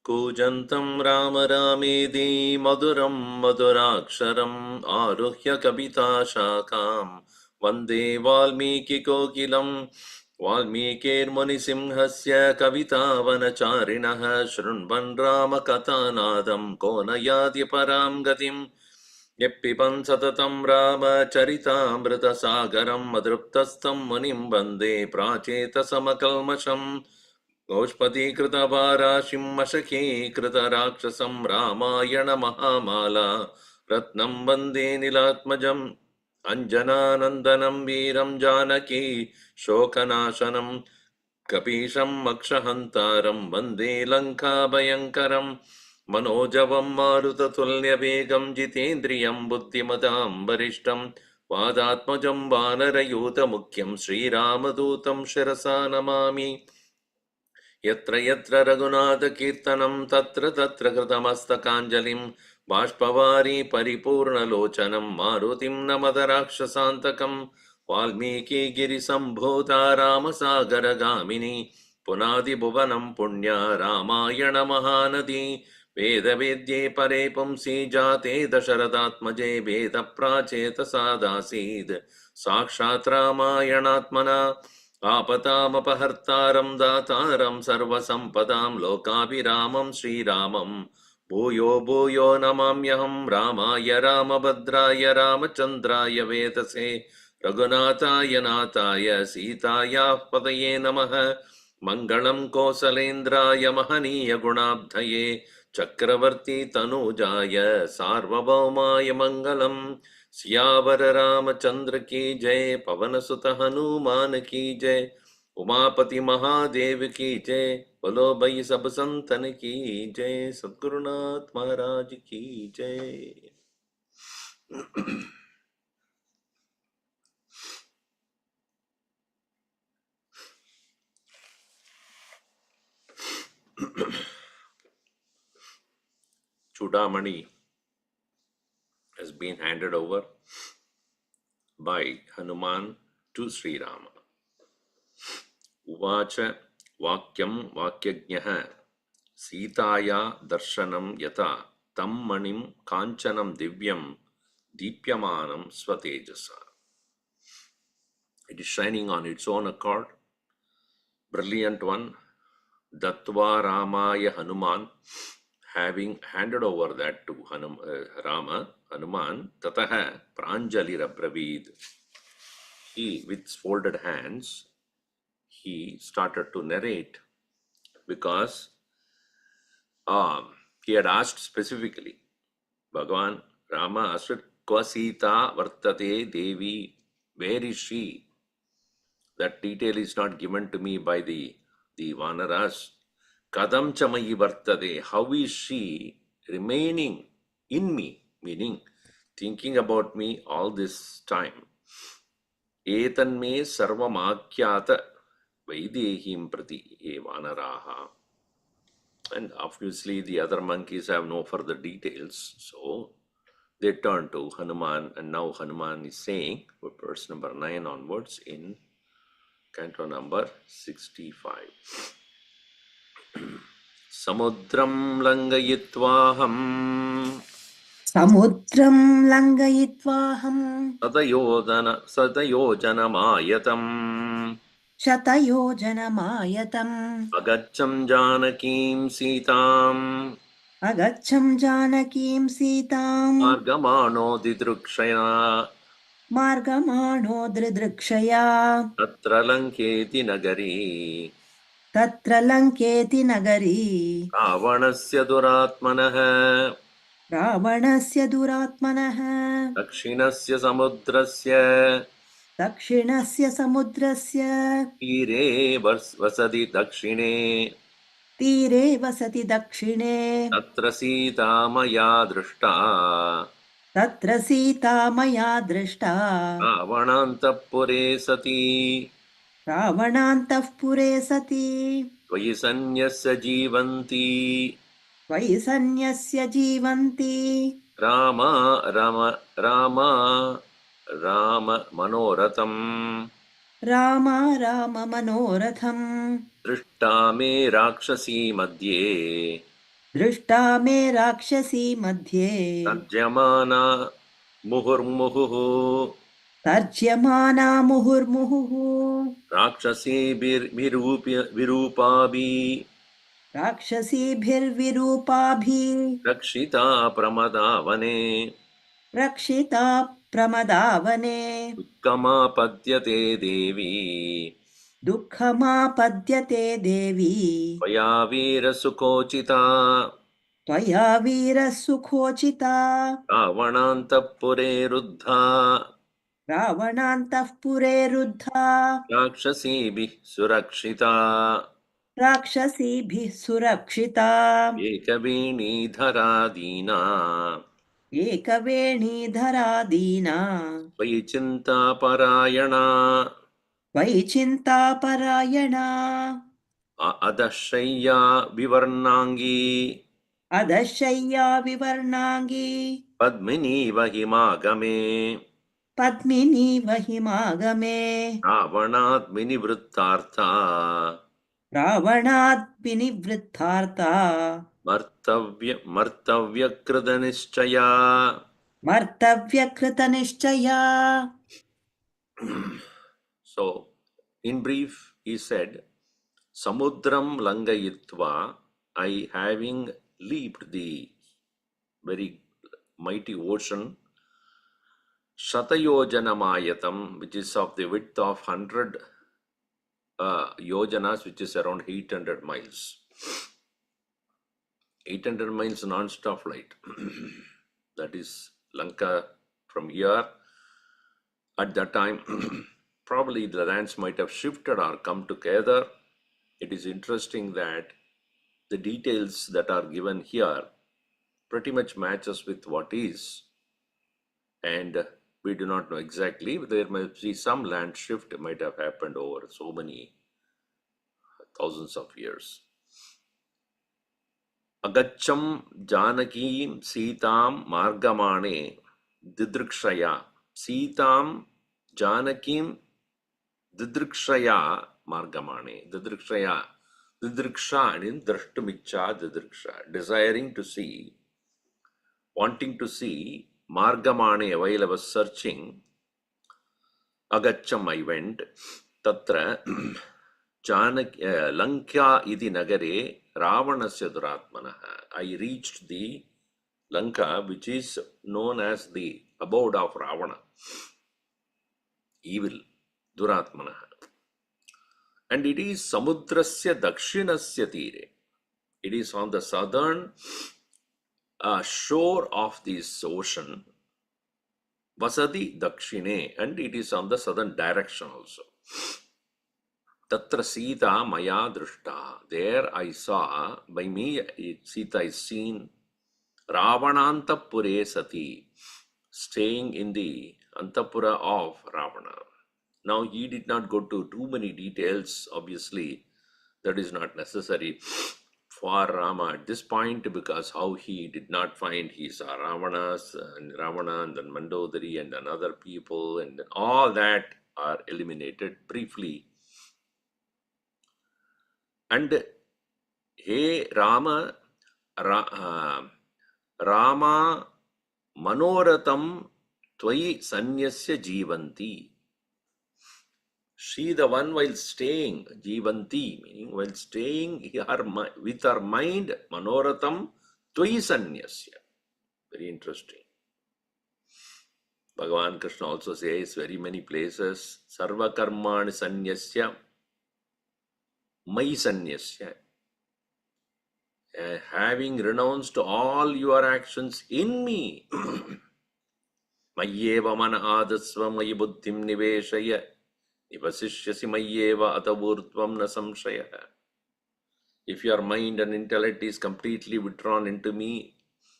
कूजन्तं राम रामेति मधुरं मधुराक्षरम् आरुह्य कविताशाखां वन्दे वाल्मीकिकोकिलं वाल्मीकिर्मुनिसिंहस्य कवितावनचारिणः शृण्वन् रामकथानादं को न याति परां गतिम् यः पिबन् सततं रामचरितामृतसागरं मधुप्तस्थं मुनिं वन्दे प्राचेतसमकल्मषम् गोष्पदीकृतभाराशिं मशकीकृतराक्षसं रामायण महामाला रत्नं वन्दे नीलात्मजम् अञ्जनानन्दनं वीरं जानकी शोकनाशनं कपीशं मक्षहन्तारं वन्दे लङ्काभयङ्करं मनोजवं मारुततुल्यवेगं जितेन्द्रियं बुद्धिमतां वरिष्ठं वादात्मजं वानरयूतमुख्यं श्रीरामदूतं शिरसा नमामि यत्र यत्र रघुनाथकीर्तनं तत्र तत्र कृतमस्तकाञ्जलिं बाष्पवारी परिपूर्णलोचनं मारुतिं नमत राक्षसान्तकं वाल्मीकिगिरिसम्भूता रामसागरगामिनी पुनादिभुवनं पुण्या रामायणमहानदी वेदवेद्ये परे पुंसि जाते दशरथात्मजे वेदप्राचेतसादासीद् साक्षात् रामायणात्मना आपतामपहर्तारं दातारं सर्वसम्पदां लोकाभिरामं श्रीरामं भूयो भूयो नमाम्यहं रामाय रामभद्राय रामचन्द्राय वेदसे रघुनाथाय नाथाय सीतायाः पतये नमः मङ्गलं कौसलेन्द्राय महनीय गुणाब्धये चक्रवर्ती तनूजाय सार्वभौमाय मङ्गलम् सियावर रामचंद्र की जय पवन सुत हनुमान की जय उमापति महादेव की जय बोलो भाई सब संतन की जय सद्गुरुनाथ महाराज की जय। Chudamani has been handed over by Hanuman to Sri Rama. Uvacha Vakyam Vakyajnah Sitaya Darshanam Yata Tam Manim Kanchanam Divyam Deepyamanam Swatejasa. It is shining on its own accord. Brilliant one. Dattva Ramaya Hanuman, having handed over that to Hanuman, Tataha Pranjali Rabravid. He, with folded hands, he started to narrate because he had asked specifically. Bhagavan Rama asked, Kvasita Vartate Devi, where is she? That detail is not given to me by the Vanaras. Kadam Chamayi Vartate, how is she remaining in me? Meaning, thinking about me all this time. Etanme sarvamakyata vaidehim prati e vanaraha. And obviously the other monkeys have no further details. So they turn to Hanuman, and now Hanuman is saying, verse number 9 onwards in canto number 65. Samudram langayitvaham Satayojanamayam Agacham Janakim Sitam Margamano Didrukshaya Tatra Lanketi Nagari Ravanasya Duratmanaha रावणस्य दुरात्मनः दक्षिणस्य समुद्रस्य दक्षिणस्य समुद्रस्य तीरे वसति दक्षिणे तीरे वसति दक्षिणे तत्र सीता मया दृष्टा तत्र सीता मया दृष्टा रावणान्तःपुरे सती रावणान्तःपुरे सती त्वयि सन्न्यस्य जीवन्ती त्वयि सन्न्यस्य जीवन्ति राम रम राम राम मनोरथम् राम राम मनोरथम् दृष्टा मे राक्षसी मध्ये दृष्टा मे राक्षसी मध्ये तर्जमाना मुहुर्मुहुः तर्ज्यमाना मुहुर्मुहुः विरूपाभिः राक्षसीभिर्विरूपाभिः रक्षिता प्रमदावने रक्षिता प्रमदावने दुःखमापद्यते देवी दुःखमापद्यते देवी त्वया वीरसुकोचिता त्वया वीरः सुखोचिता रावणान्तःपुरे रुद्धा रावणान्तःपुरे रुद्धा राक्षसीभिः सुरक्षिता राक्षसीभिः सुरक्षिता एकवेणीधरा दीना एकवेणीधरा दीना त्वयि चिन्तापरायणा त्वयि चिन्तापरायणा अधशय्या विवर्णाङ्गी अधशय्या विवर्णाङ्गी पद्मिनीव हिमागमे पद्मिनीव हिमागमे रावणाद्विनिवृत्तार्था रावणाद्विनिवृत्तार्ता मर्तव्यकृतनिश्चया. मर्तव्यकृतनिश्चया. So, in brief, he said, Samudram Langayitva, I having leaped the very mighty ocean, Shatayojanaamayatam, which is of the width of 100 yojanas, which is around 800 miles. 800 miles non-stop flight. That is Lanka from here. At that time, probably the lands might have shifted or come together. It is interesting that the details that are given here pretty much matches with what is. And we do not know exactly. There might be some land shift might have happened over so many thousands of years. Agacham Janakim Sitam Margamane Didrikshaya. Sitam Janakim Didrikshaya Margamane. Didrikshaya. Didriksha in Drashtumicha Didriksha. Desiring to see, wanting to see, Margamane, while I was searching, Agacham I went, Tatra Lanka iti nagare Ravanasya duratmanaha. I reached the Lanka, which is known as the abode of Ravana, evil, duratmanaha. And it is Samudrasya Dakshinasya Tire. It is on the southern shore of this ocean, Vasadi Dakshine, and it is on the southern direction also. Tatra Sita Maya Drishta. There I saw, by me, Sita is seen, Ravanantapure Sati, staying in the Antapura of Ravana. Now, he did not go to too many details. Obviously, that is not necessary for Rama at this point, because how he did not find he saw Ravana and then Mandodari and then other people, and then all that are eliminated briefly. And hey Rama, Rama Manoratham Twayi Sanyasya Jivanti. She, the one, while staying, Jivanti, meaning while staying with her mind, Manoratham Twayi Sanyasya. Very interesting. Bhagavan Krishna also says very many places, Sarva Karmani Sanyasya Mai Sanyasya. having renounced all your actions in me, Mayyeva mana adasva mayi buddhim niveshaya nivasishyasi mayyeva atavurtvam na samshaya. If your mind and intellect is completely withdrawn into me,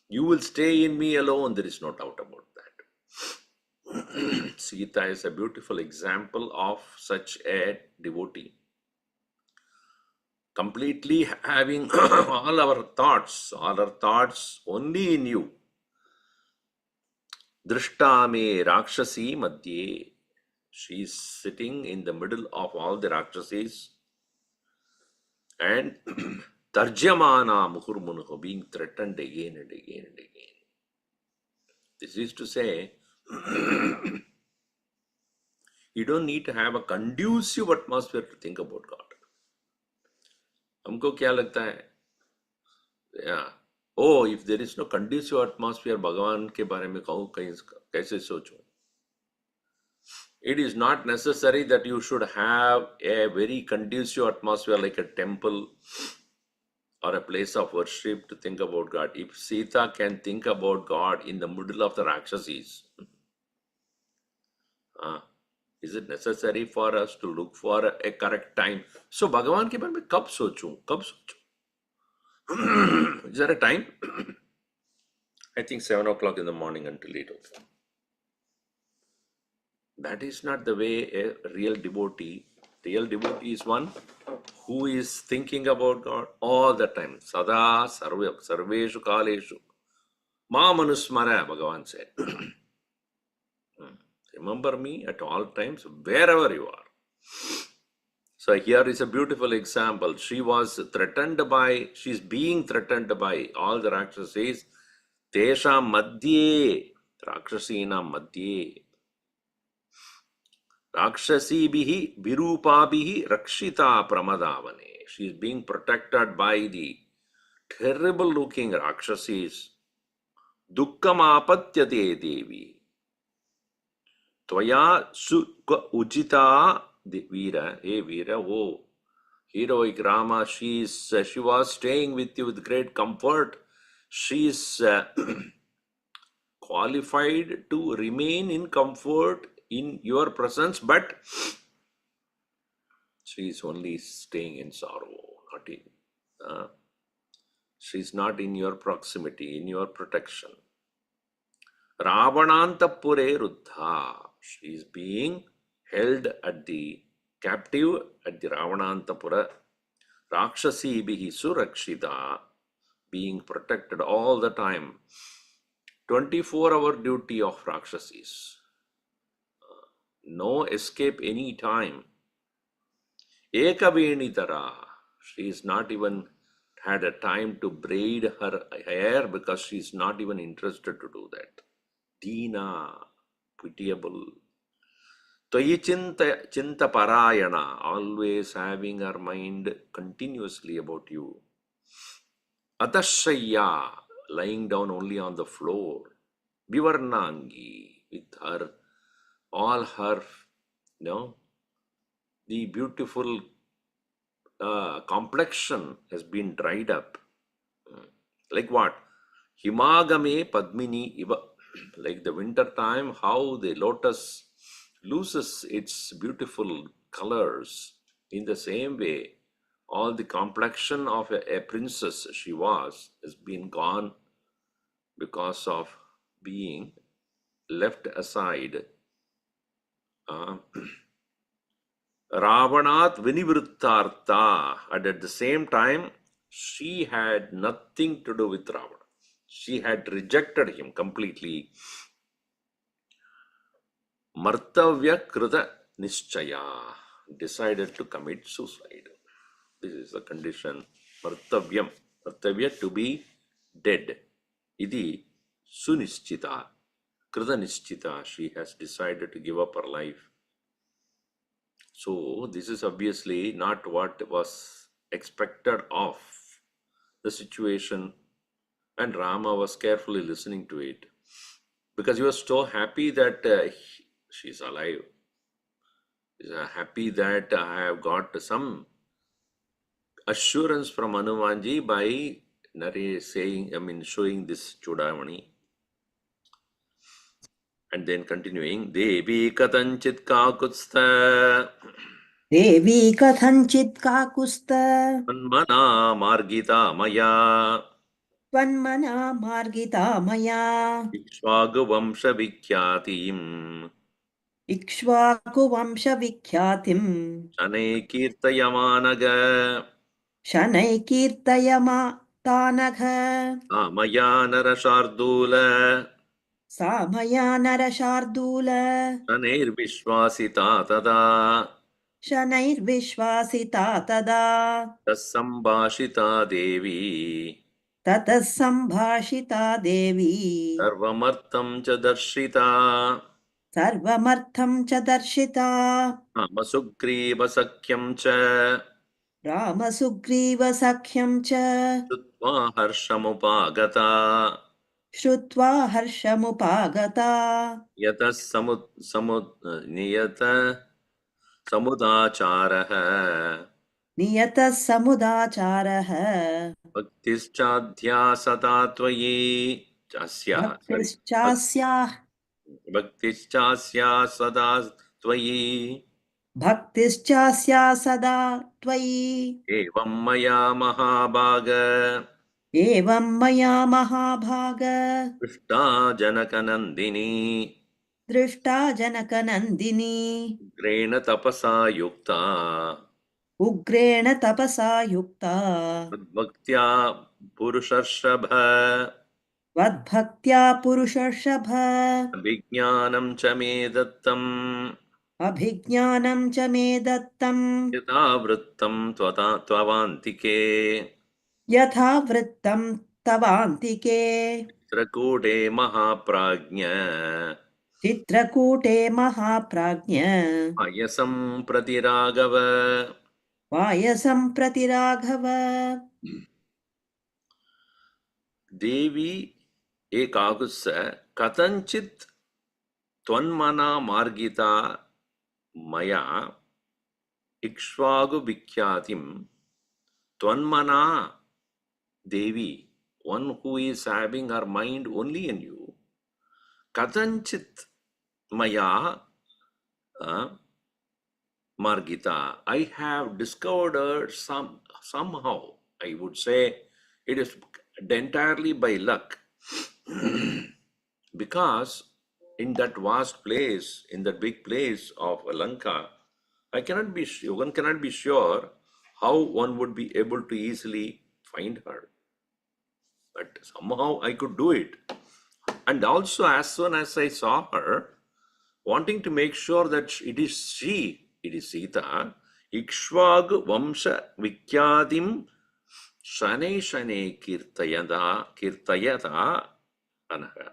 you will stay in me alone. There is no doubt about that. Sita is a beautiful example of such a devotee. Completely having all our thoughts only in you. Drishta me Rakshasi Madhye. She is sitting in the middle of all the Rakshasis and Tarjamana Muhurmunuho, being threatened again and again and again. This is to say, you don't need to have a conducive atmosphere to think about God. हमको क्या लगता है? Yeah. Oh, if there is no conducive atmosphere, भगवान के बारे में कहूँ कैसे सोचूं? It is not necessary that you should have a very conducive atmosphere like a temple or a place of worship to think about God. If Sita can think about God in the middle of the Rakshasis, is it necessary for us to look for a correct time? So, Bhagavan के बारे में कब सोचूं? Is there a time? I think 7 o'clock in the morning until 8 o'clock. That is not the way a real devotee is one who is thinking about God all the time. Sada sarveshu kaleshu. Ma manusmara, Bhagavan said. Remember me at all times, wherever you are. So here is a beautiful example. She's being threatened by all the Rakshasis. Tesha madhye, Rakshasina madhye. Rakshasibihi virupabihi rakshita pramadavane. She is being protected by the terrible looking Rakshasis. Dukkamapatyate devi. Tvaya sukha ujita Veera, hey Veera, oh, heroic Rama, she was staying with you with great comfort. She is qualified to remain in comfort in your presence, but she is only staying in sorrow, she is not in your proximity, in your protection. Ravanantapure ruddha, she is being held at the captive at the Ravanantapura. Rakshasi bihi surakshita, being protected all the time. 24-hour duty of Rakshasis. No escape any time. Ekavenitara, she is not even had a time to braid her hair because she is not even interested to do that. Dina, pitiable. Tvayi chinta parayana, always having her mind continuously about you. Atashaya, lying down only on the floor. Vivarnangi, with her, all her, the beautiful complexion has been dried up. Like what? Himagame Padmini Iva. Like the winter time, how the lotus loses its beautiful colors. In the same way, all the complexion of a princess she was has been gone because of being left aside. Ravanat Vinivrittartha, and at the same time, she had nothing to do with Ravana. She had rejected him completely. Martavya Krita Nischaya, decided to commit suicide. This is the condition. Martavyam, Martavya, to be dead. Idi Sunischita, Krita Nischita, she has decided to give up her life. So this is obviously not what was expected of the situation, and Rama was carefully listening to it because he was so happy that she's alive. He's happy that I have got some assurance from Hanumanji by showing this Chudamani. And then continuing, Devi Katanchit Kakutstha देवी कथञ्चित् काकुस्त Manmana Margita Maya त्वन्मना मार्गिता मया Ikshvagavamsha Vikhyatim इक्ष्वाकुवंशविख्यातिम् Shanai Kirtayamanaga शनैः कीर्तयमा तानघ Maya Narashardula सा मया नरशार्दूल Shanair Vishwasita Tada शनैर्विश्वासिता तदा Tasambhashita Devi ततः सम्भाषिता देवी Sarvamartam cha darshita सर्वमर्थं च दर्शिता Masugriva Sakyam cha रामसुग्रीवसख्यं च Sutva Harshamupagata श्रुत्वा हर्षमुपागता Yata Niyata Samudacharaha नियतः समुदाचारः Bhaktischadhya Satatvayi भक्तिश्चास्याः Bhaktischasya Sada Tvayi भक्तिश्चास्या सदा त्वयि Evam Maya Mahabhaga एवं मया महाभाग Krishna Janakanandini दृष्टा जनकनन्दिनी Grena Tapasa Yukta उग्रेण तपसा युक्ता Bhaktya Purushashabha त्वद्भक्त्या पुरुषर्षभ Vijnanam cha me dattam अभिज्ञानं च मे दत्तम् Yata vrittam tvavantike यथा वृत्तं तवान्तिके Trakude Mahaprajna चित्रकूटे महाप्राज्ञ Ayasam Pratiragava वायसं प्रति Raghav Devi Ekagusa Katanchit Tvanmana Margita Maya Ikshvagu Vikyatim Tvanmana Devi, one who is having her mind only in you, Katanchit Maya Margita, I have discovered her somehow. I would say it is entirely by luck. Because in that vast place, in that big place of Lanka, one cannot be sure how one would be able to easily find her. But somehow I could do it. And also, as soon as I saw her, wanting to make sure that it is Sita, Ikshvag Vamsha Vikyadim Shane Kirtayata Anaha.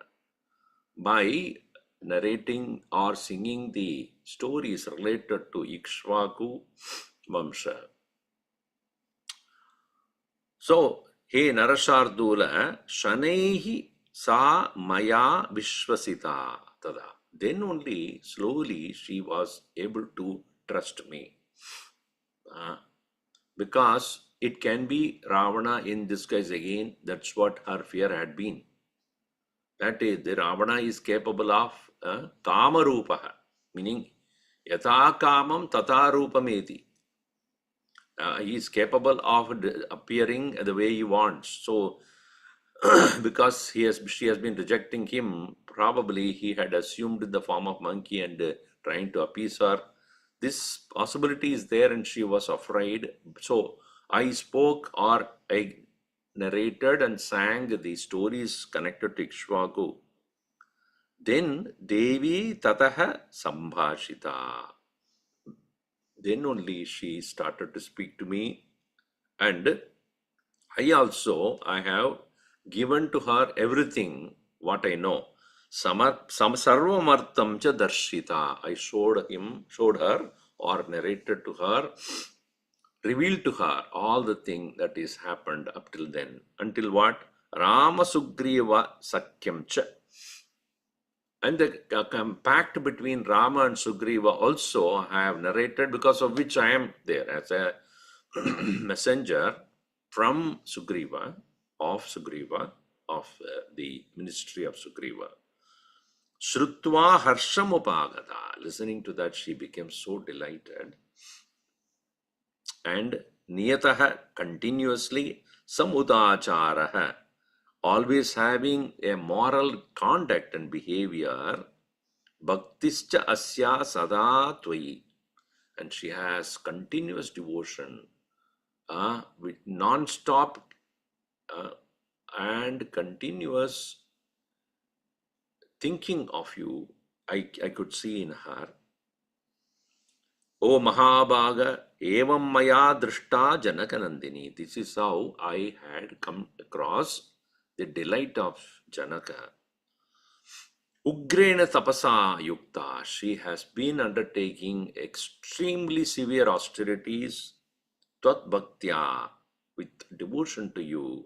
By narrating or singing the stories related to Ikshvaku Vamsha. So, He Narashardula Shanehi Sa Maya Vishwasita Tada. Then only slowly she was able to trust me. Because it can be Ravana in disguise again. That's what her fear had been. That is, the Ravana is capable of Kama Rupaha, meaning Yatha Kamam Tata Rupameti. He is capable of appearing the way he wants. So, because she has been rejecting him, probably he had assumed the form of monkey and trying to appease her. This possibility is there, and she was afraid. So, I spoke or I narrated and sang the stories connected to Ikshvaku. Then Devi Tataha Sambhashita. Then only she started to speak to me, and I have given to her everything what I know. Sarvamartam cha darshita. I showed her or narrated to her, revealed to her all the thing that is happened up till then. Until what? Rama Sugriva Sakyam cha. And the compact between Rama and Sugriva also I have narrated, because of which I am there as a messenger from Sugriva. of Sugriva, of the ministry of Sugriva. Shrutva harsham upagata. Listening to that, she became so delighted. And niyataha, continuously, samudacharaha, always having a moral conduct and behavior, bhaktischa asya sada tvai, and she has continuous devotion with non-stop and continuous thinking of you. I could see in her. O Mahabhaga, evam maya drishta Janakanandini. This is how I had come across the delight of Janaka. Ugrena tapasa yukta. She has been undertaking extremely severe austerities. Tvat bhaktya, with devotion to you.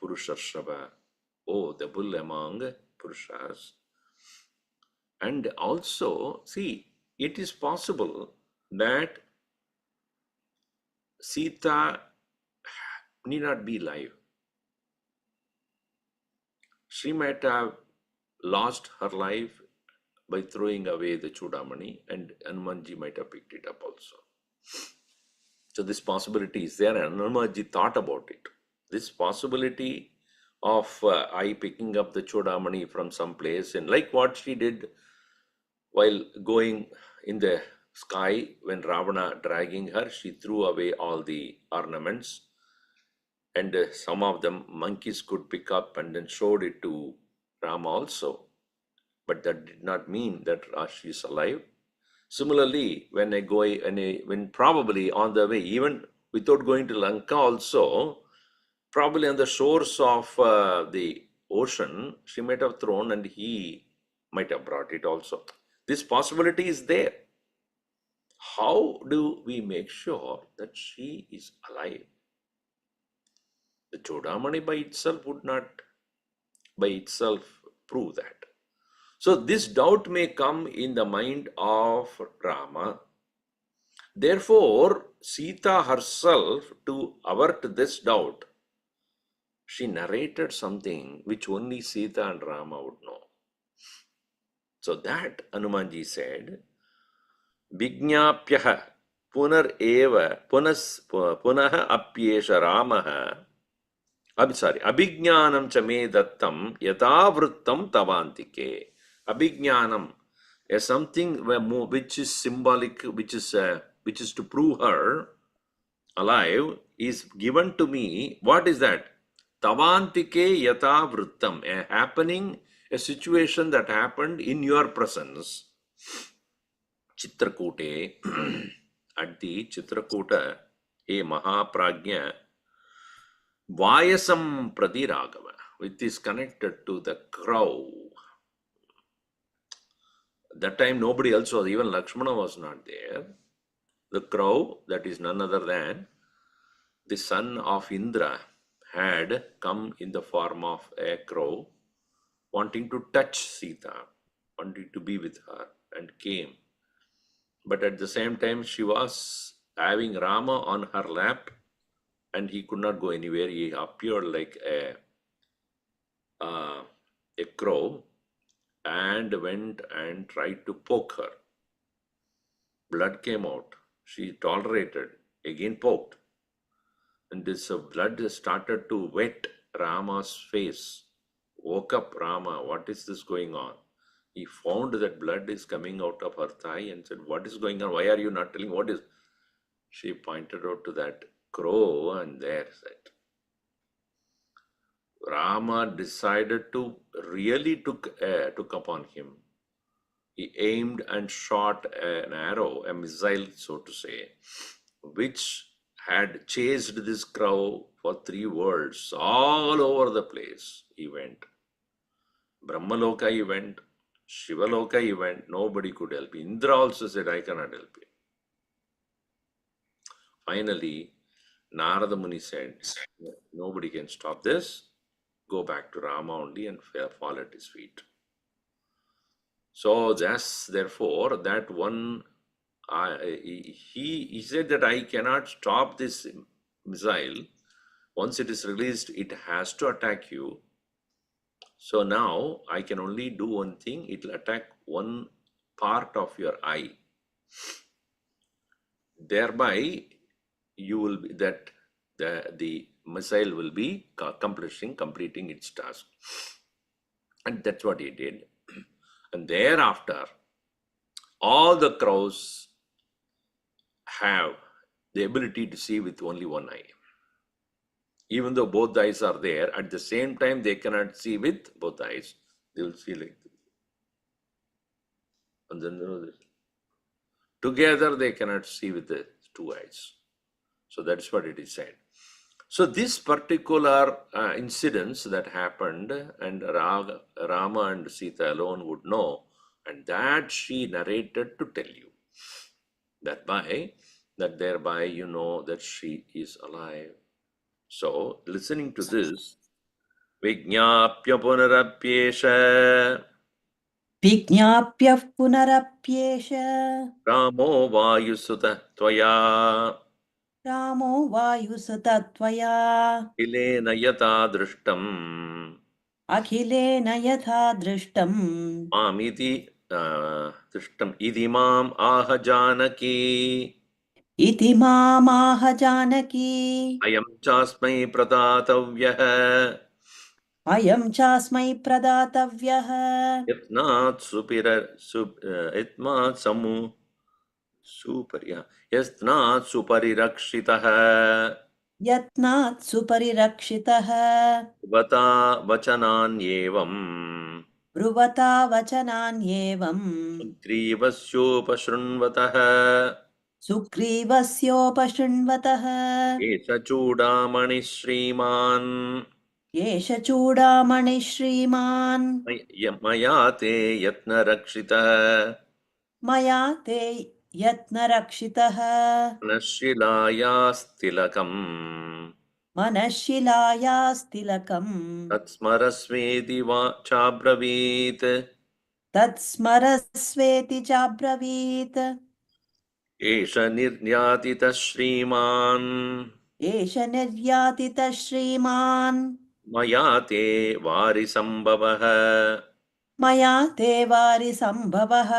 Purushashrava. Oh, the bull among Purushas. And also, see, it is possible that Sita need not be alive. She might have lost her life by throwing away the Chudamani, and Hanumanji might have picked it up also. So this possibility is there, and Hanumanji thought about it. This possibility of I picking up the Chudamani from some place, and like what she did while going in the sky, when Ravana dragging her, she threw away all the ornaments, and some of them monkeys could pick up and then showed it to Rama also. But that did not mean that she is alive. Similarly, when probably on the way, even without going to Lanka also, probably on the shores of the ocean, she might have thrown and he might have brought it also. This possibility is there. How do we make sure that she is alive? The Chodamani by itself would not by itself prove that. So this doubt may come in the mind of Rama. Therefore, Sita herself, to avert this doubt, she narrated something which only Sita and Rama would know. So that Hanumanji said, Vijñapyaha punar eva punaha apyesha Ramaha. Abhijnanam cha me dattam yatavrittam tavantike. Abhijnanam is something which is symbolic, which is to prove her alive, is given to me. What is that? Tavantike yatavrittam, a happening, a situation that happened in your presence. Chitrakute, at the Chitrakuta, a Mahaprajna, Vayasam Prati Raghava, which is connected to the crow. That time nobody else was, even Lakshmana was not there. The crow, that is none other than the son of Indra, had come in the form of a crow, wanting to touch Sita, wanting to be with her, and came. But at the same time, she was having Rama on her lap, and he could not go anywhere. He appeared like a crow and went and tried to poke her. Blood came out. She tolerated, again poked. And this blood started to wet Rama's face. Woke up Rama, what is this going on? He found that blood is coming out of her thigh and said, what is going on? Why are you not telling what is? She pointed out to that crow, and there said, Rama decided to really took upon him. He aimed and shot an arrow, a missile, so to say, which had chased this crow for 3 worlds. All over the place he went. Brahmaloka he went, Shivaloka he went, nobody could help him. Indra also said, I cannot help you. Finally, Narada Muni said, nobody can stop this. Go back to Rama only and fall at his feet. So therefore, that one, he said that I cannot stop this missile, Once it is released, it has to attack you. So now I can only do one thing. It will attack one part of your eye. Thereby, you will be that the missile will be completing its task. And that's what he did. And thereafter, all the crows have the ability to see with only one eye. Even though both eyes are there, at the same time, they cannot see with both eyes. They will see like this. And then together, they cannot see with the two eyes. So that's what it is said. So this particular incidents that happened, and Rama and Sita alone would know, and that she narrated to tell you. That thereby you know that she is alive. So listening to this, Vijñāpya punarapyesha विज्ञाप्यः पुनरप्येष Ramo Vayusuta Tvaya रामो वायुसुतत्वया Ilena Yata Drishtam अखिलेन यथा दृष्टम् Mamiti Drishtam Idimam Aha Janaki इति मामाह Janaki Ayam Chasmai Pratatavyah अयं चास्मै प्रदातव्यः Yatnat Yatnat Samu Yatnat Suparirakshitah यत्नात् सुपरिरक्षितः Vata Vachananyevam ब्रुवता वचनान्येवम् Sugrivasyopaşrunvatah सुग्रीवस्योपशृण्वतः Esha Chudamani Sriman एष चूडामणिः श्रीमान् Maya te Yatna Rakshitah मया ते यत्नरक्षितः Nashilayastilakam मनःशिलायास्तिलकम् Tatsmarasvedi Chabravit तत्स्मरस्वेति चाब्रवीत् Esha Niryatita Sriman एष निर्यातितः श्रीमान् Maya te Varisambhavah मया ते वारिसम्भवः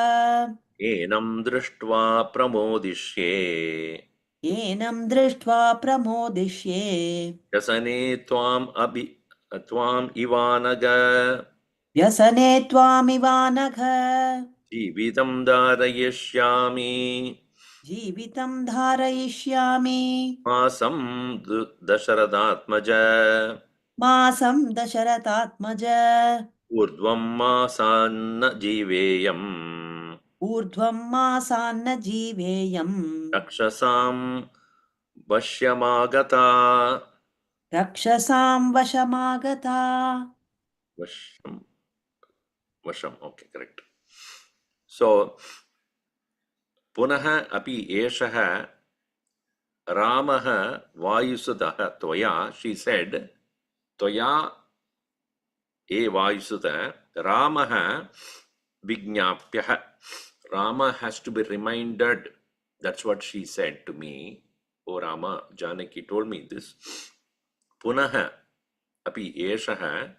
Enam Drishtva Pramodishye एनं दृष्ट्वा प्रमोदिष्ये Yasane Tvam Ivanaga व्यसने त्वामिवानघ Jivitam Dharayishyami जीवितं धारयिष्यामि Masam Dasharadatmaja मासं दशरथात्मज Urdvam Masanna Jiveyam ऊर्ध्वं मासान्न जीवेयम् Rakshasam Vashyamagata रक्षसां वशमागता Vasham, okay, correct. So, Punaha api eshaha Ramaha Vayusutaha Tvaya, she said, Tvaya e Vayusuta, Ramaha Vijñāpyaha. Rama has to be reminded. That's what she said to me. Oh Rama, Janaki told me this. Punaha api eshaha,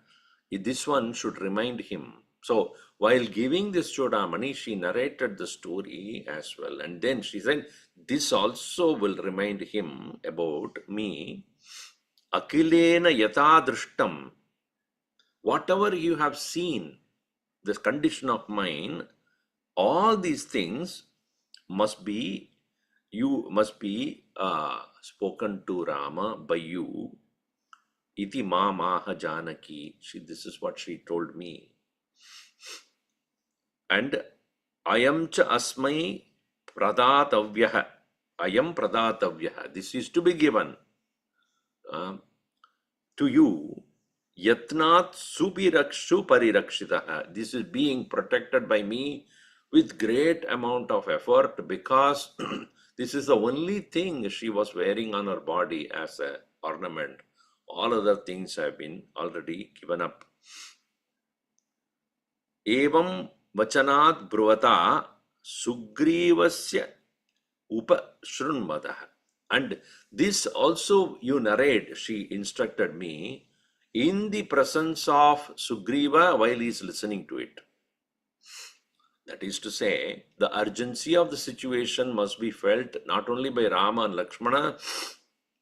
this one should remind him. So while giving this Chodamani, she narrated the story as well. And then she said, this also will remind him about me. Akilena yata drishtam. Whatever you have seen, this condition of mine, all these things must be spoken to Rama by you. Iti mamaha janaki. This is what she told me. And ayam cha asmai pradatavyah. Ayam pradatavyah. This is to be given to you. Yatnat suparirakshitaha. This is being protected by me with great amount of effort, because this is the only thing she was wearing on her body as an ornament. All other things have been already given up. Evam vachanat bruvata sugrivasya upashrunvataha. And this also you narrate, she instructed me, in the presence of Sugriva while he is listening to it. That is to say, the urgency of the situation must be felt not only by Rama and Lakshmana,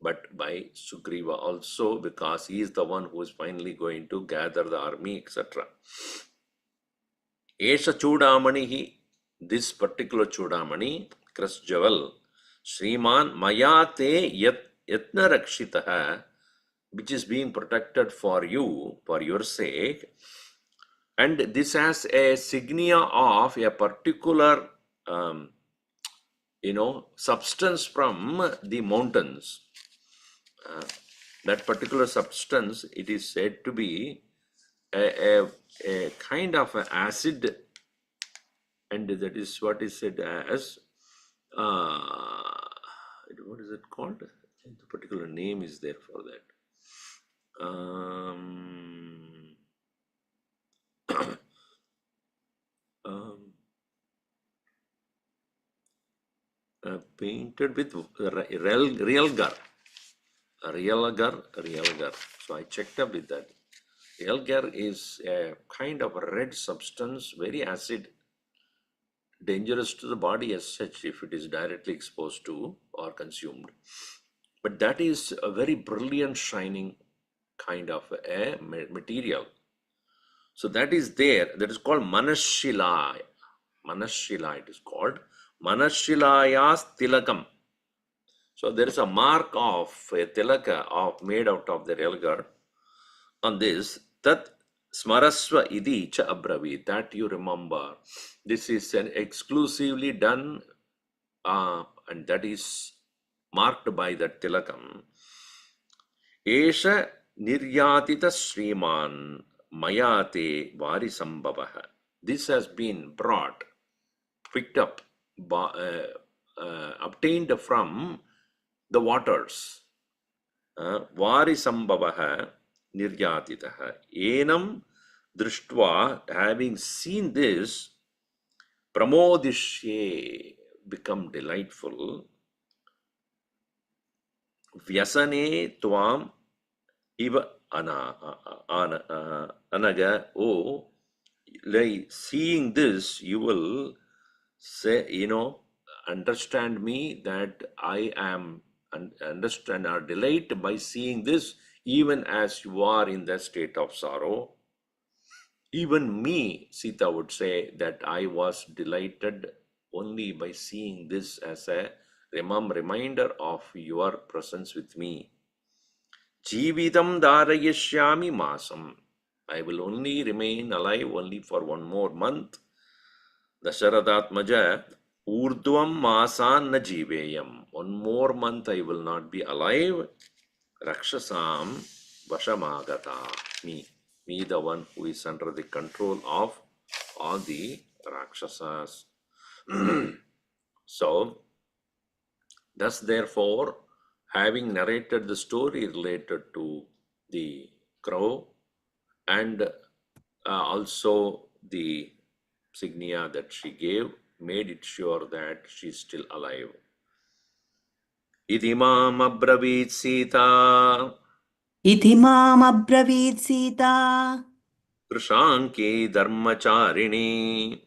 but by Sugriva also, because he is the one who is finally going to gather the army, etc. Esha Chudamani, this particular Chudamani, crest jewel, Sriman Mayate Yatna Rakshitaha, which is being protected for you, for your sake, and this has a signia of a particular substance from the mountains. That particular substance, it is said to be a kind of an acid, and that is what is said as what is it called? The particular name is there for that. Painted with realgar. So I checked up with that. Realgar is a kind of a red substance, very acid, dangerous to the body as such if it is directly exposed to or consumed. But that is a very brilliant, shining kind of a material. So that is there. That is called Manashila. Manashila, it is called. Manashilayas tilakam. So there is a mark of a tilaka made out of the realgar on this. Tat smarasva idi cha abravi. That you remember. This is an exclusively done and that is marked by that tilakam. Esha niryatita Sriman Mayate Varisambhavaha. This has been brought, picked up, obtained from the waters. Varisambhavaha niryatitaha. Enam drishtva, having seen this, pramodishye, become delightful. Vyasane tvam iva anaga. Oh, like seeing this, you will say, understand me that I am, understand or delight by seeing this, even as you are in the state of sorrow. Even me, Sita would say that I was delighted only by seeing this as a reminder of your presence with me. Jeevitam dharayishyami masam. I will only remain alive only for one more month. Dasharathatmaja urdhvam masan na jiveyam. One more month I will not be alive. Rakshasam vashamagata. Me the one who is under the control of all the Rakshasas. So, thus therefore, having narrated the story related to the crow and also the signia that she gave, made it sure that she is still alive. Idimam abravit Sita. Itimam abravit Sita. Krishanki dharmacharini.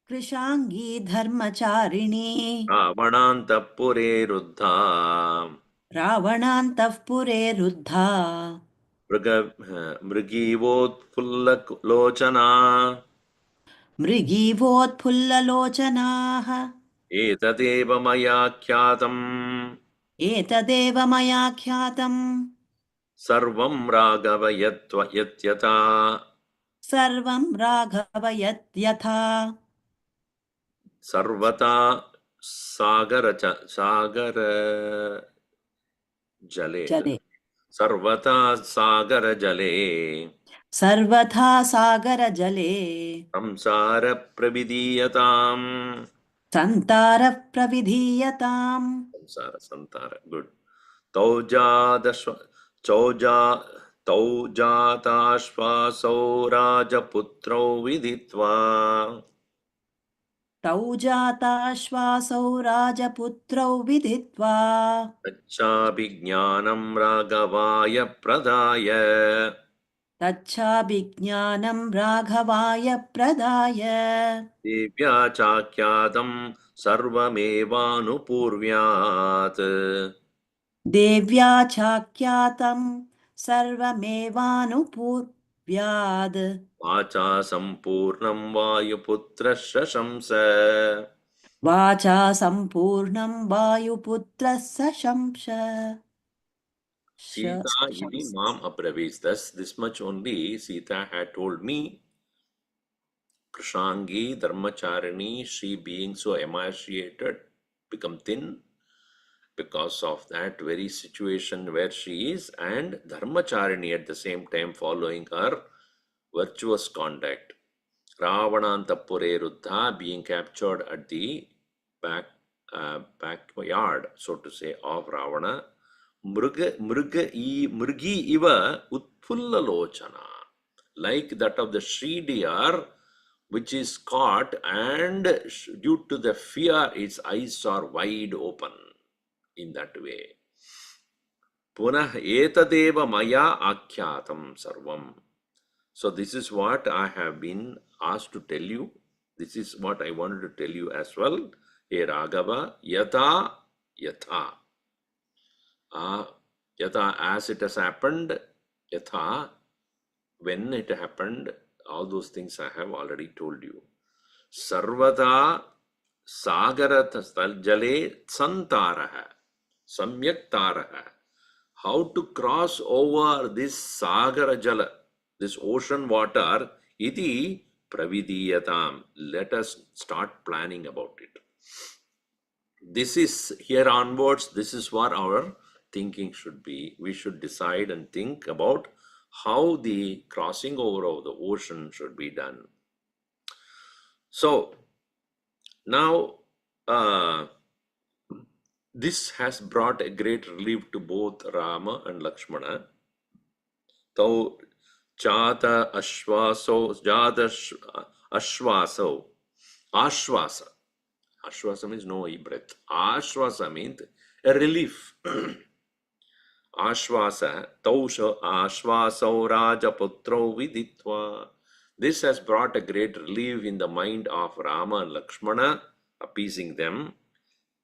Krishangi dharmacharini. Ravanantapure ruddha. Ravanantah pure ruddha. Mrigivotpullalochana. Mrigivotpullalochanaah. Etadeva maya kyatam. Etadeva maya khyatam. Sarvam raghava yatyata. Sarvam raghava yatyatha. Sarvata sagara jale. Jale. Sarvata sagara jale. Sarvatha sagara jale. Samsara pravidiyatam. Santara pravidhiyatam. Santara. Good. Taujatashvasau rajaputro viditva. तौ जाताश्वासौ राजपुत्रौ विदित्वा तच्चाभिज्ञानं राघवाय प्रदाय तच्छाभिज्ञानं राघवाय प्रदाय दिव्या चाख्यातं सर्वमेवानुपूर्व्यात् देव्या चाख्यातं सर्वमेवानुपूर्व्याद् वाचा सम्पूर्णं वायुपुत्रशशंस वाचा सम्पूर्णं वायुपुत्रः सशंस Sita idi सशंस mam abravis. Thus, this much only Sita had told me. Krishangi, Dharmacharini, she being so emaciated, become thin because of that very situation where she is, and Dharmacharini at the same time following her virtuous conduct. Ravanantapure Ruddha being captured at the back, backyard, so to say, of Ravana. Mrugi iva utpulla lochana, like that of the she deer which is caught, and due to the fear its eyes are wide open in that way. Punah etadeva maya akyatam sarvam. So this is what I have been asked to tell you. This is what I wanted to tell you as well. Hey Raghava, yatha yatha. Yatha, as it has happened, yatha, when it happened, all those things I have already told you. Sarvata sagarat jale santaraha, samyak taraha. How to cross over this sagara jala, this ocean water, iti pravidiyatam. Let us start planning about it. This is here onwards, this is what our thinking should be. We should decide and think about how the crossing over of the ocean should be done. So now this has brought a great relief to both Rama and Lakshmana. Tau jata ashvaso, ashvasa. Ashvasa means no breath. Ashvasa means a relief. Ashvasa, tausha ashvaso rajaputro viditva. This has brought a great relief in the mind of Rama and Lakshmana, appeasing them.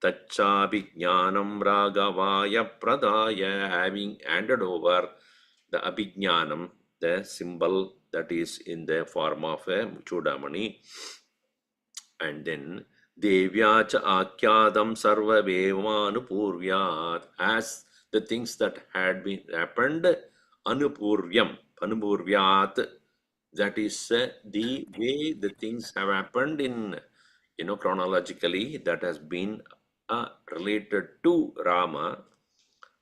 Tachabhijnanam ragavaya pradaya, having handed over the abhijnanam, the symbol that is in the form of a chudamani, and then Devya cha akyadam sarva vevanupurvyat, as the things that had been happened, anupurvyat, that is the way the things have happened in, chronologically, that has been related to Rama.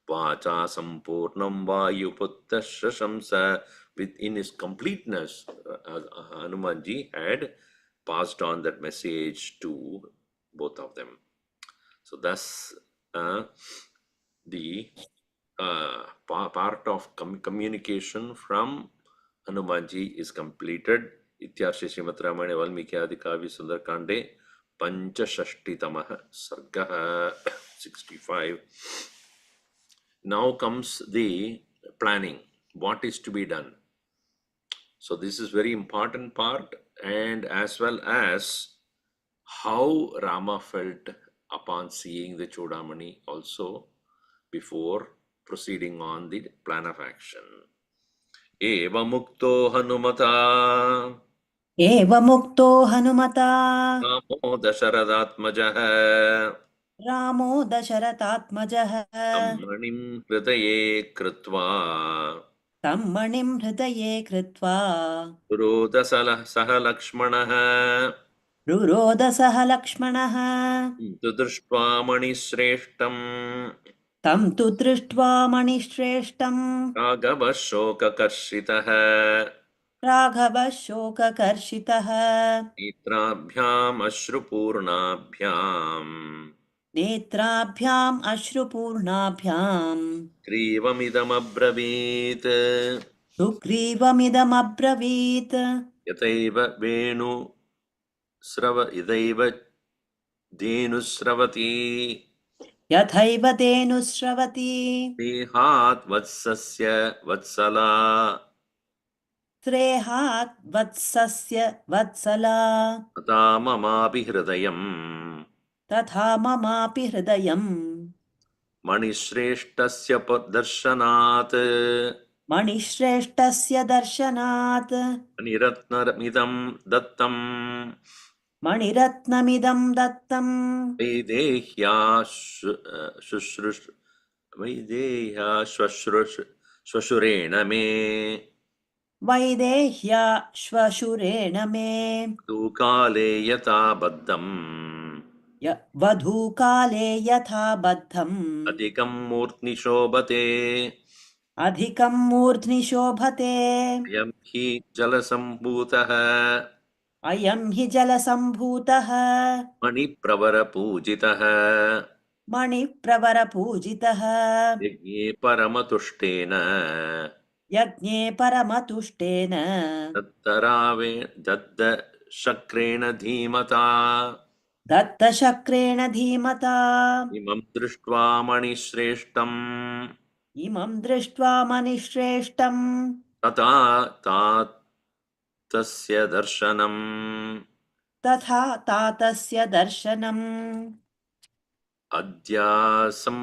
Vacha sampurnam vayuputta shashamsa, within his completeness, Hanumanji had passed on that message to both of them. So thus the part of communication from Hanumanji is completed. Ityarshi Srimad Ramayana Valmiki Adikavi Sundarakande Panchashashtitamah Sarga 65. Now comes the planning. What is to be done? So this is very important part, and as well as how Rama felt upon seeing the Chodamani also before proceeding on the plan of action. Eva mukto Hanumata एवमुक्तो हनुमता Ramo Dasharathatmajah रामो दशरथात्मजः Tammanim Hridaye Krutva तं मणिं हृदये कृत्वा Purodasalah Saha Lakshmanah रुरोदसः लक्ष्मणः Tudrushva Manishreshtam तं तु दृष्ट्वा मणिश्रेष्ठं Raghava Shokakarsitaha राघवः शोककर्षितः Netrabhyam Ashrupurnabhyam नेत्राभ्याम् अश्रुपूर्णाभ्याम् Krivamidam Abravit सुग्रीवमिदमब्रवीत् Yataiva Venu इदैव धेनुस्रवति यथैव धेनुस्रवति देहात् वत्सस्य वत्सला स्त्रेहात् वत्सस्य वत्सला तथा ममापि हृदयम् तथा ममापि हृदयम् मणिश्रेष्ठस्य दर्शनात् मणिश्रेष्ठस्य दर्शनात् मणिरत्नमिदं दत्तम् मणिरत्नमिदं दत्तम् वैदेह्या शुश्रूष वैदेह्या श्वशुरेण मे वैदेह्या श्वशुरेण मे तूकाले यथा बद्धम् वधूकाले यथा बद्धम् अधिकं मूर्ध्नि शोभते अधिकं मूर्ध्नि शोभते अयं हि जलसम्भूतः अयं हि जलसम्भूतः मणिप्रवरपूजितः मणिप्रवरपूजितः यज्ञे परमतुष्टेन यज्ञे परमतुष्टेन दत्तरावे दत्तशक्रेण धीमता दत्तशक्रेण धीमता इमं दृष्ट्वा मणिश्रेष्ठम् इमं दृष्ट्वा मणिश्रेष्ठम् तथा तस्य दर्शनम् तथा तातस्य दर्शनम् अध्यासम्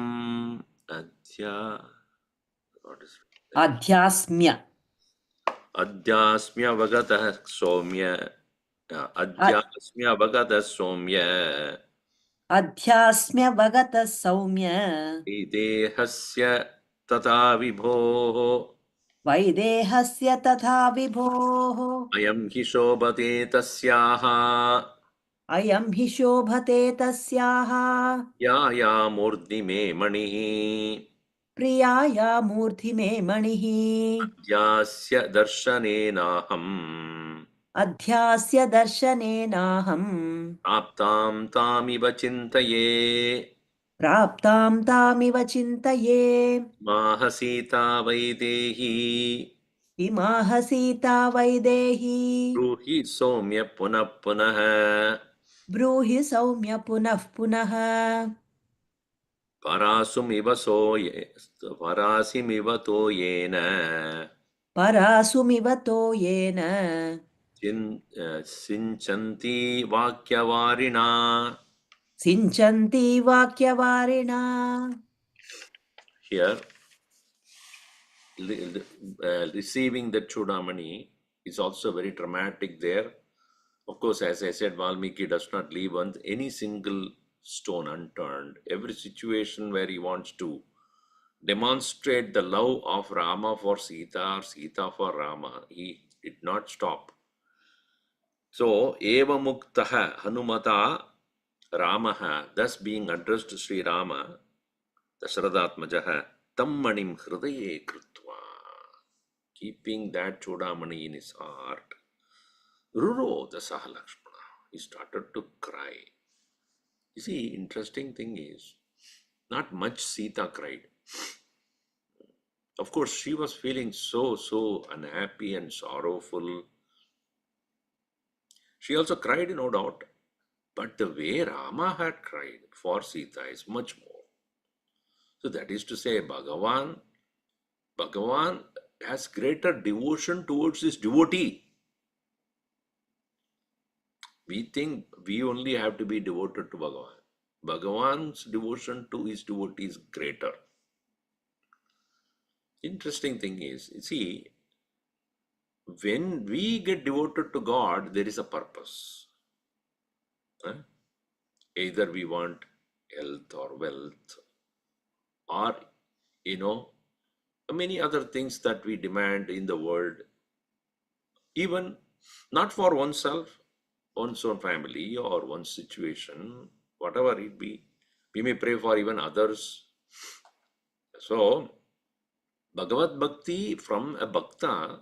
अध्या what is it? अध्यास्म्य अध्यास्म्यवगतः सौम्य अध्यास्म्यवगतः सौम्य अध्यास्म्यवगतः सौम्य देहस्य तथा विभोः वैदेहस्य तथा विभोः अयं हि शोभते तस्याः अयं हि शोभते तस्याः या मूर्ध्नि मे मणिः प्रियाया मूर्धि मे मणिः अध्यास्य दर्शनेनाहम् अध्यास्य दर्शनेनाहम् प्राप्तां तामिव चिन्तये प्राप्तां तामिव चिन्तये माह सीता वैदेही इमाह सीता वैदेही ब्रूहि सौम्य पुनः पुनः ब्रूहि सौम्य पुनः पुनः परासुमिव परासिमिव तोयेन परासुमिव तोयेन सिञ्चन्ति वाक्यवारिणा सिञ्चन्ति वाक्यवारिणा here receiving the chudamani is also very dramatic there. Of course, as I said, Valmiki does not leave any single stone unturned. Every situation where he wants to demonstrate the love of Rama for Sita or Sita for Rama, he did not stop. So, eva muktaha hanumata Ramaha, thus being addressed to Sri Rama, Dasharathatmajaha, tammanim hridaye krutva, keeping that chudamani in his heart, ruro dasaha Lakshmana, he started to cry. You see, interesting thing is, not much Sita cried. Of course, she was feeling so unhappy and sorrowful. She also cried, no doubt. But the way Rama had cried for Sita is much more. So that is to say, Bhagavan has greater devotion towards his devotee. We think we only have to be devoted to Bhagavan. Bhagavan's devotion to his devotee is greater. Interesting thing is, you see, when we get devoted to God, there is a purpose. Either we want health or wealth, or many other things that we demand in the world, even not for oneself, one's own family or one's situation, whatever it be. We may pray for even others. So, Bhagavad Bhakti from a Bhakta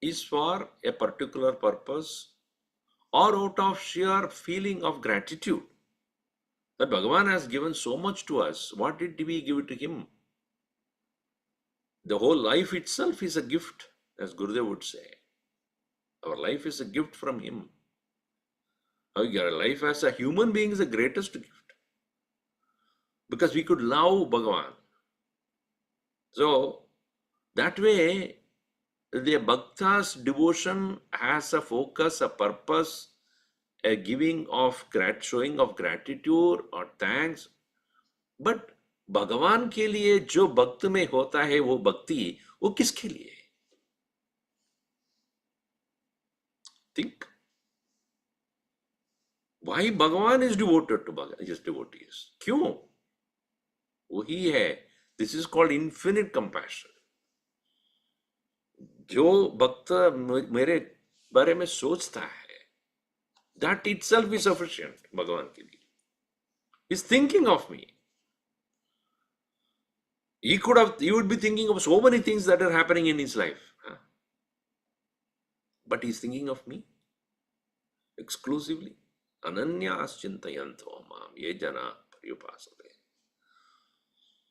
is for a particular purpose or out of sheer feeling of gratitude. That Bhagavan has given so much to us. What did we give to him? The whole life itself is a gift, as Gurudev would say. Our life is a gift from him. Your life as a human being is the greatest gift. Because we could love Bhagavan. So, that way, the Bhakta's devotion has a focus, a purpose, a giving of showing of gratitude or thanks. But भगवान के लिए जो भक्त में होता है वो भक्ति, वो किसके लिए? Think. Why Bhagavan is devoted to his devotees? क्यों? वही है. This is called infinite compassion. जो भक्त मेरे बारे में सोचता है, that itself is sufficient भगवान के लिए. He's thinking of me. He would be thinking of so many things that are happening in his life. But he's thinking of me exclusively. Ananyas chintayanto mam ye jana paryupasate.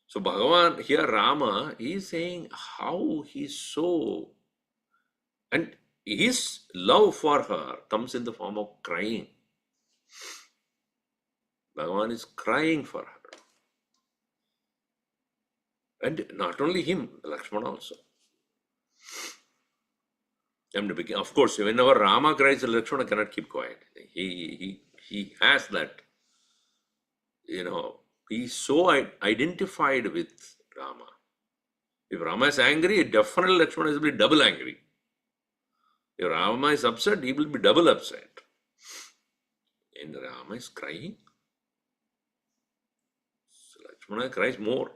So Bhagavan, here Rama, he is saying how he's so, and his love for her comes in the form of crying. Bhagavan is crying for her. And not only him, Lakshmana also. And of course, whenever Rama cries, Lakshmana cannot keep quiet. He has that, he's so identified with Rama. If Rama is angry, definitely Lakshmana will be double angry. If Rama is upset, he will be double upset. And Rama is crying. So Lakshmana cries more.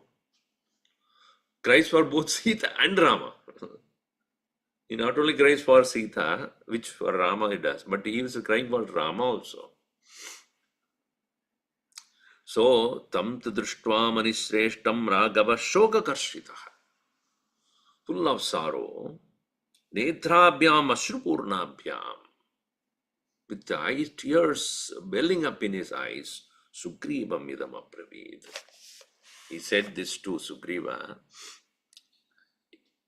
Cries for both Sita and Rama. He not only cries for Sita, which for Rama he does, but he is crying for Rama also. So, tam tadrishtva manishreshtam raghava shoka karshitah. Full of sorrow, netrabhyam ashrupurnabhyam. With the eyes, tears welling up in his eyes, Sugrivam idam abravid. He said this to Sugriva,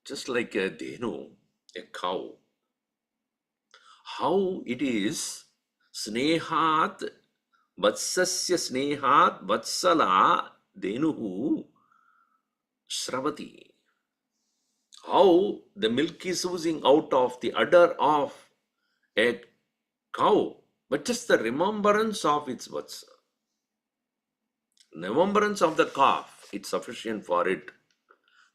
just like a Dhenu, a cow. How it is, snehat, vatsasya snehat, vatsala, Dhenuhu, Sravati. How the milk is oozing out of the udder of a cow, but just the remembrance of its vatsa. Remembrance of the calf, it's sufficient for it.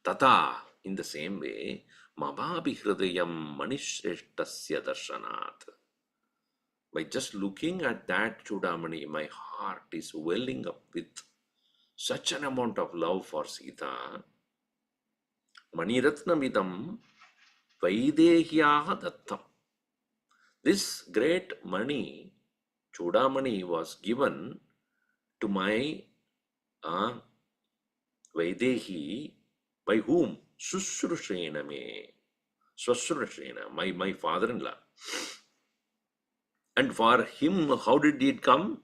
Tata, in the same way, Mabhabi Hridayam Manishreshtasya Darshanat. By just looking at that Chudamani, my heart is welling up with such an amount of love for Sita. Maniratnamidam Vaidehyaha Dattam. This great money, Chudamani, was given to my Vaidehi. By whom? Susrushena me. Swasrushena, my father-in-law. And for him, how did it come?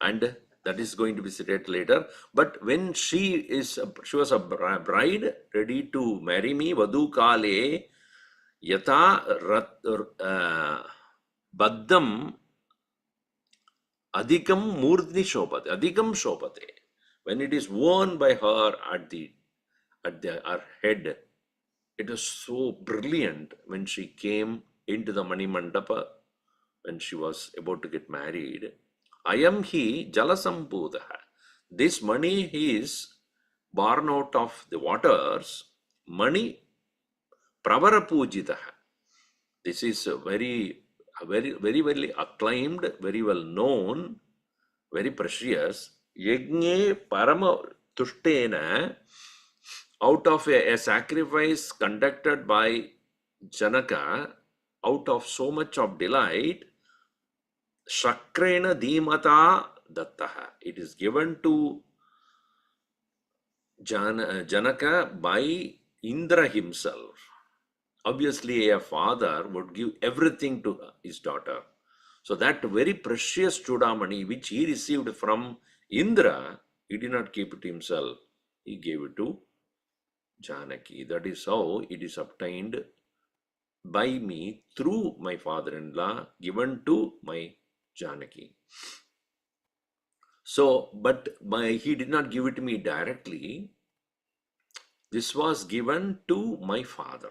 And that is going to be stated later. But when she was a bride ready to marry me, Vadu Kale Yata Baddam Adhikam Murdni Shopate. Adhikam Shopate. When it is worn by her at her head, it was so brilliant when she came into the Mani Mandapa, when she was about to get married. Ayam hi jalasambudaha. This money is born out of the waters. Mani pravarapujitaha. This is very well acclaimed, very well known, very precious. Yagne parama tushtena. Out of a sacrifice conducted by Janaka, out of so much of delight, Shakrena Dhimata Dattaha. It is given to Janaka by Indra himself. Obviously, a father would give everything to his daughter. So that very precious Chudamani, which he received from Indra, he did not keep it himself. He gave it to Janaki. That is how it is obtained by me through my father-in-law, given to my Janaki. So, but he did not give it to me directly. This was given to my father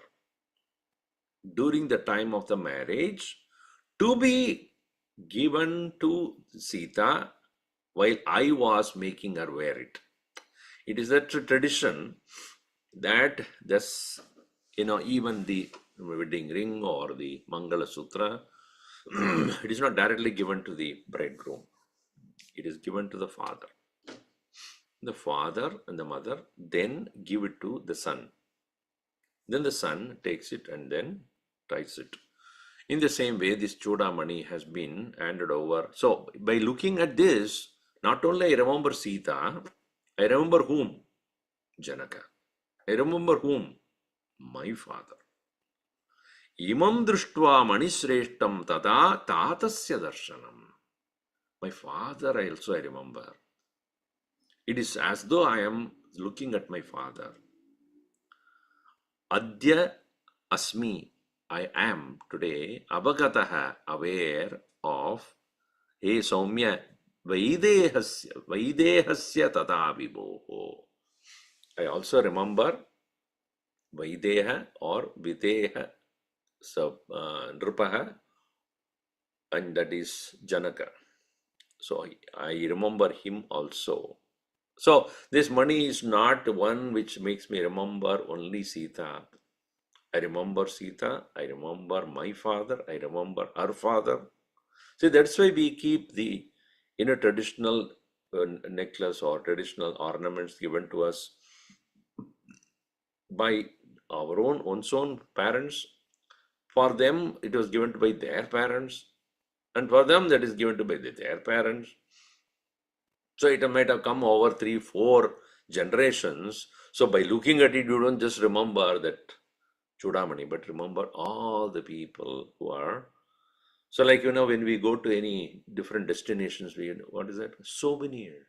during the time of the marriage to be given to Sita while I was making her wear it. It is a tradition that this, even the wedding ring or the Mangala Sutra, it is not directly given to the bridegroom. It is given to the father. The father and the mother then give it to the son. Then the son takes it and then ties it. In the same way, this Chudamani has been handed over. So, by looking at this, not only I remember Sita, I remember whom? Janaka. I remember whom? My father. Imam drishtva manishreshtam tada tatasya darshanam. My father I remember. It is as though I am looking at my father. Adya asmi, I am today avagataha, aware of, he Saumya, Vaidehasya tata vibhoho. I also remember Vaideha or Videha, so Nrupaha, and that is Janaka. So I remember him also. So this money is not one which makes me remember only Sita. I remember Sita, I remember my father, I remember her father. See, that's why we keep the traditional necklace or traditional ornaments given to us by our one's own parents. For them, it was given by their parents, and for them, that is given to by their parents. So it might have come over 3-4 generations. So by looking at it, you don't just remember that Chudamani, but remember all the people who are. So like, when we go to any different destinations, what is that? Souvenir.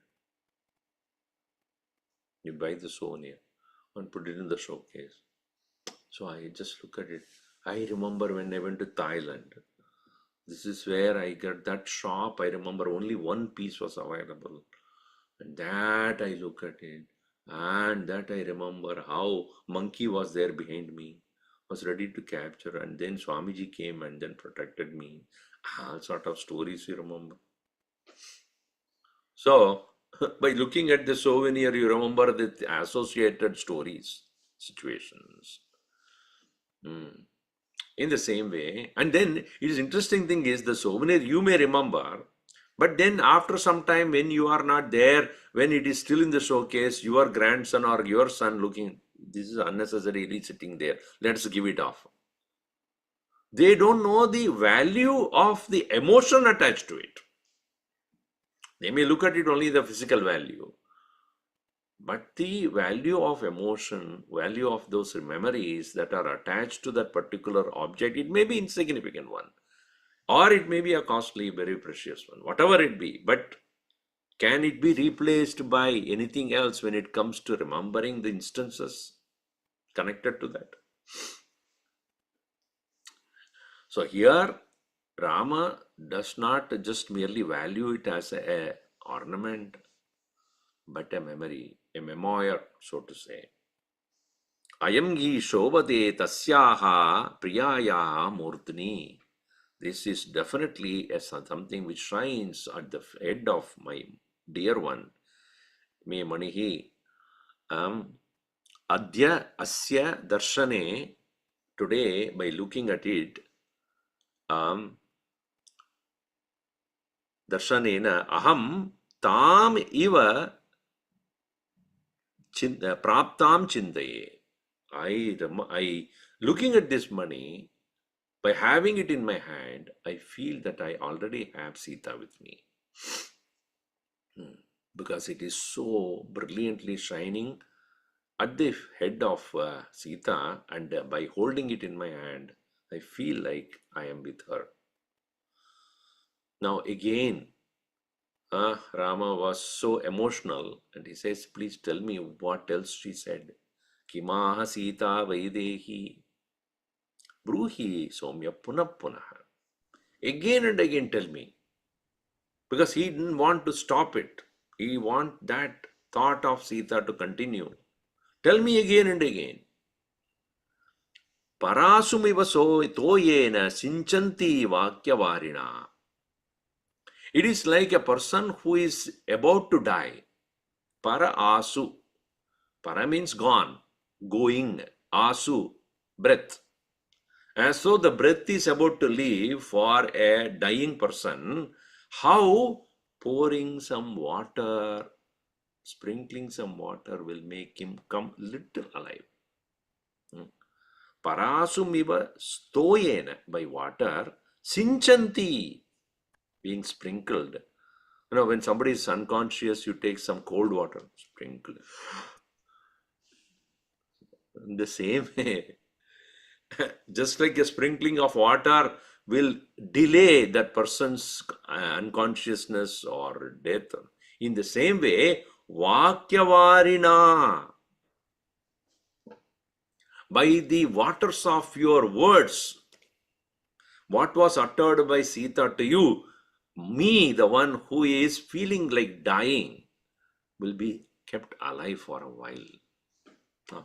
You buy the souvenir and put it in the showcase. So I just look at it. I remember when I went to Thailand. This is where I got that shop. I remember only one piece was available. And that I look at it. And that I remember how monkey was there behind me, was ready to capture. And then Swamiji came and then protected me. All sort of stories you remember. So, by looking at the souvenir, you remember the associated stories, situations. In the same way, and then it is interesting thing is the souvenir you may remember, but then after some time when you are not there, when it is still in the showcase, your grandson or your son looking, this is unnecessarily sitting there, let's give it off. They don't know the value of the emotion attached to it. They may look at it only the physical value, but the value of emotion, value of those memories that are attached to that particular object, it may be insignificant one, or it may be a costly, very precious one, whatever it be. But can it be replaced by anything else when it comes to remembering the instances connected to that? So here, Rama does not just merely value it as a ornament, but a memory, a memoir, so to say. Ayam gi shobhate tasyaha priyayaha murtini. This is definitely something which shines at the head of my dear one, me manihi. Adya asya darshane, today by looking at it, darshanena aham tam iva praptam chindaye. I looking at this money, by having it in my hand, I feel that I already have Sita with me. Because it is so brilliantly shining at the head of Sita, and by holding it in my hand, I feel like I am with her. Now again, Rama was so emotional, and he says, please tell me what else she said. Kimaha Sita Vaidehi Bruhi Somya Punah Punah. Again and again tell me. because he didn't want to stop it. He want that thought of Sita to continue. Tell me again and again. Parasumiva so toyena sinchanti vakyavarina. It is like a person who is about to die. Para asu. Para means gone, going. Asu, breath. As so the breath is about to leave for a dying person, how pouring some water, sprinkling some water will make him come little alive. Parasumiva stoyena, by water, sinchanti, being sprinkled. You know, when somebody is unconscious, you take some cold water, sprinkle. In the same way, just like a sprinkling of water will delay that person's unconsciousness or death. In the same way, Vakyavarina, by the waters of your words, what was uttered by Sita to you, me, the one who is feeling like dying, will be kept alive for a while.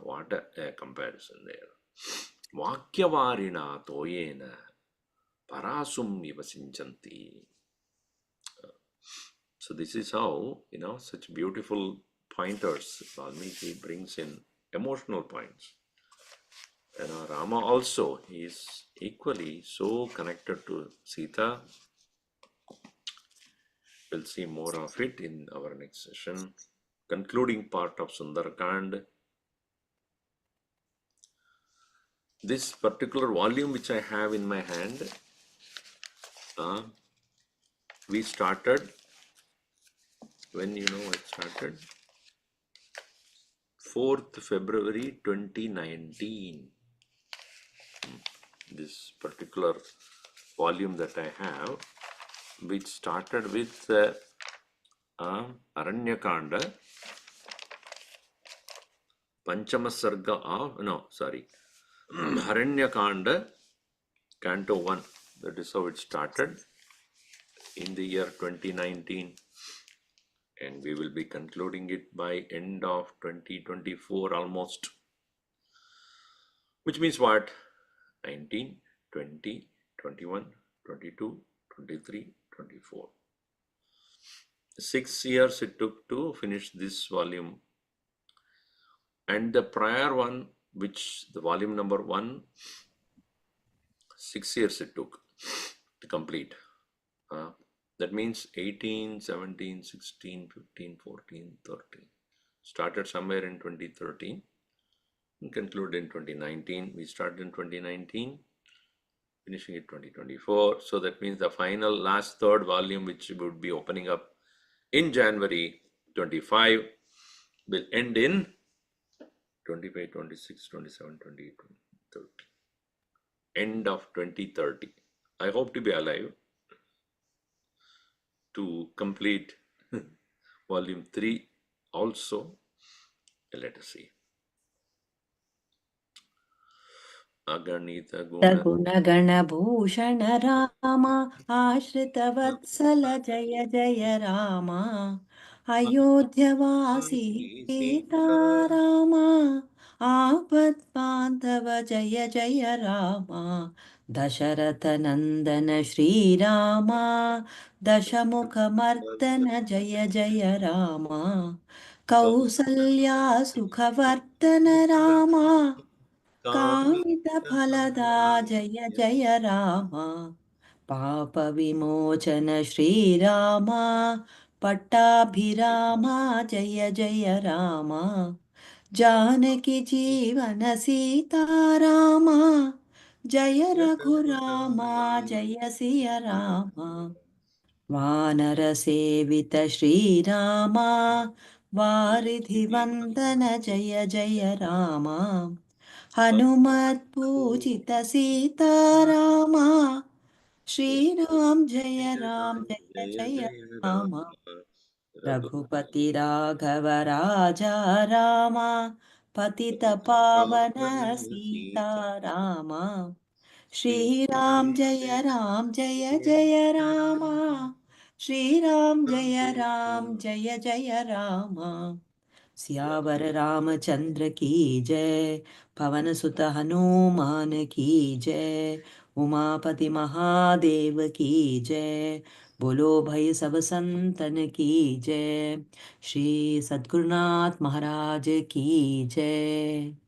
What a comparison there. Vakyavarina toyena parasum iva sinchanti. So this is how, such beautiful pointers Valmiki brings in, emotional points. And Rama also is equally so connected to Sita. We'll see more of it in our next session. Concluding part of Sundarakand. This particular volume which I have in my hand, we started, when it started, 4th February 2019. This particular volume that I have, which started with Aranyakanda, Panchama Sarga Aranyakanda, Canto 1. That is how it started in the year 2019. And we will be concluding it by end of 2024 almost. Which means what? 19, 20, 21, 22, 23, 24. 6 years it took to finish this volume. And the prior one, which the volume number 1, 6 years it took to complete. That means 18, 17, 16, 15, 14, 13. Started somewhere in 2013 and concluded in 2019. We started in 2019, finishing it 2024. So that means the final last third volume, which would be opening up in January 25, will end in 25, 26, 27, 28, 30. End of 2030. I hope to be alive to complete volume 3 also. Let us see. Aganita गुणगणभूषण Ram आश्रितवत्सल जय जय राम अयोध्यवासी सीताराम आपद्बान्धव जय जय राम दशरथनन्दन श्रीराम दशमुखमर्दन जय जय राम कौसल्या सुखवर्धन राम कामितफलदा जय जय राम पापविमोचन श्रीराम पट्टाभिराम जय जय राम जानकी जीवन सीताराम जय रघुराम जय सिया राम वानरसेवित श्रीराम वारिधिवन्दन जय जय राम हनुमत्पूजित सीताराम श्रीराम जय जय राम रघुपति राघव राजा राम पतित पावन सीताराम श्रीराम जय जय राम श्री राम जय जय राम राम जय जय राम। सियावर जय रामचंद्र की जय। पवन सुत हनुमान की जय। उमापति महादेव की जय। बोलो भाई सब संतन की जय। श्री सद्गुरुनाथ महाराज की जय।